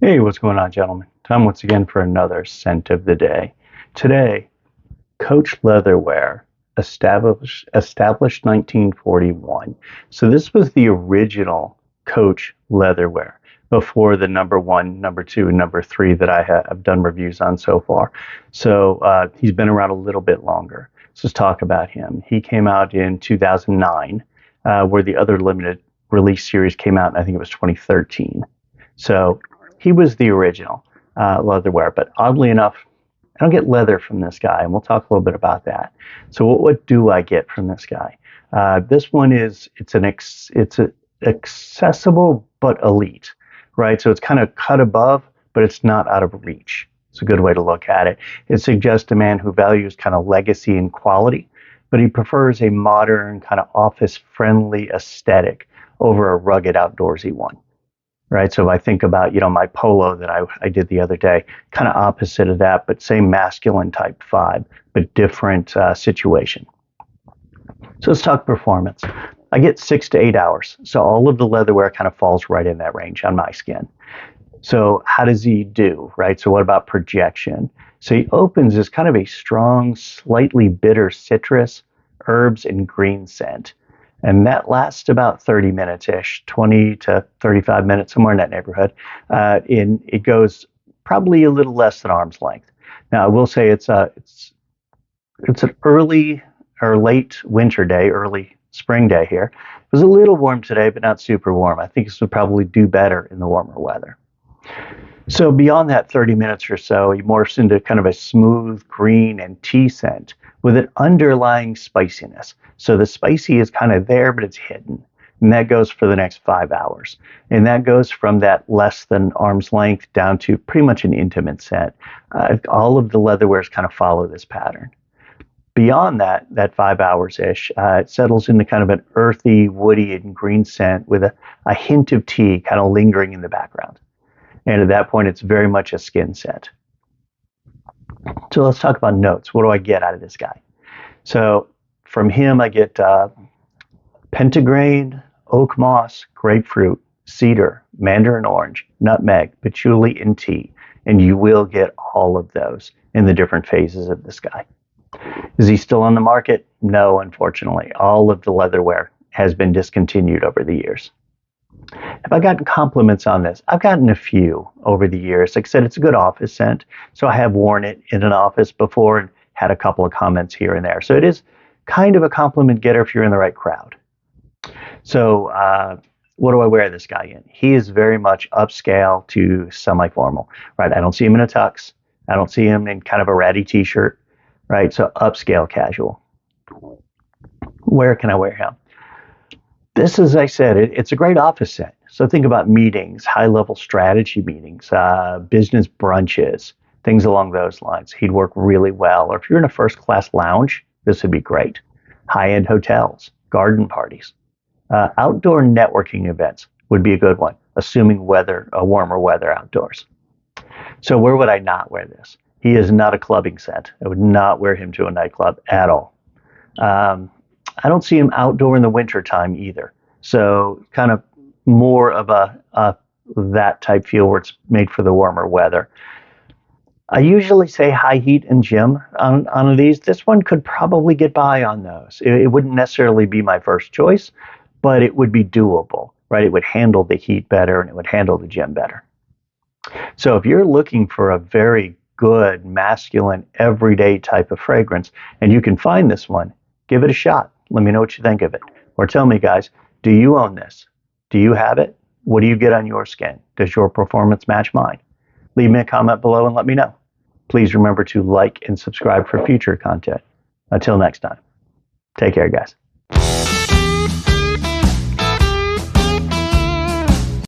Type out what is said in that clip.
Hey, what's going on, gentlemen? Time once again for another scent of the day. Today, Coach Leatherware, established 1941. So this was the original Coach Leatherware before the number one, number two, and number three that I have done reviews on so far. So he's been around a little bit longer. So let's talk about him. He came out in 2009, where the other limited release series came out, and I think it was 2013. So he was the original leatherware, but oddly enough, I don't get leather from this guy, and we'll talk a little bit about that. So what do I get from this guy? This one it's accessible but elite, right? So it's kind of cut above, but it's not out of reach. It's a good way to look at it. It suggests a man who values kind of legacy and quality, but he prefers a modern kind of office-friendly aesthetic over a rugged outdoorsy one. Right. So if I think about, my polo that I did the other day, kind of opposite of that, but same masculine type vibe, but different situation. So let's talk performance. I get 6 to 8 hours. So all of the leatherware kind of falls right in that range on my skin. So how does he do? Right. So what about projection? So he opens as kind of a strong, slightly bitter citrus, herbs, and green scent. And that lasts about 30 minutes-ish, 20 to 35 minutes, somewhere in that neighborhood. It goes probably a little less than arm's length. Now, I will say it's an early or late winter day, early spring day here. It was a little warm today, but not super warm. I think this would probably do better in the warmer weather. So beyond that 30 minutes or so, he morphs into kind of a smooth green and tea scent with an underlying spiciness. So the spicy is kind of there, but it's hidden. And that goes for the next 5 hours. And that goes from that less than arm's length down to pretty much an intimate scent. All of the leatherwares kind of follow this pattern. Beyond that 5 hours-ish, it settles into kind of an earthy, woody, and green scent with a hint of tea kind of lingering in the background. And at that point, it's very much a skin scent. So let's talk about notes. What do I get out of this guy? So from him, I get Petitgrain, Oakmoss, Grapefruit, Cedar, Mandarin Orange, Nutmeg, Patchouli, and Tea. And you will get all of those in the different phases of this guy. Is he still on the market? No, unfortunately. All of the leatherware has been discontinued over the years. Have I gotten compliments on this? I've gotten a few over the years. Like I said, it's a good office scent. So I have worn it in an office before and had a couple of comments here and there. So it is kind of a compliment getter if you're in the right crowd. So what do I wear this guy in? He is very much upscale to semi-formal, right? I don't see him in a tux. I don't see him in kind of a ratty t-shirt, right? So upscale casual. Where can I wear him? This, as I said, it's a great office set. So think about meetings, high-level strategy meetings, business brunches, things along those lines. He'd work really well. Or if you're in a first-class lounge, this would be great. High-end hotels, garden parties, outdoor networking events would be a good one, assuming warmer weather outdoors. So where would I not wear this? He is not a clubbing scent. I would not wear him to a nightclub at all. I don't see him outdoor in the winter time either. So kind of more of that type feel where it's made for the warmer weather. I usually say high heat and gym on these. This one could probably get by on those. It wouldn't necessarily be my first choice, but it would be doable, right? It would handle the heat better and it would handle the gym better. So if you're looking for a very good, masculine, everyday type of fragrance, and you can find this one, give it a shot. Let me know what you think of it. Or tell me, guys, do you own this? Do you have it? What do you get on your skin? Does your performance match mine? Leave me a comment below and let me know. Please remember to like and subscribe for future content. Until next time, take care, guys.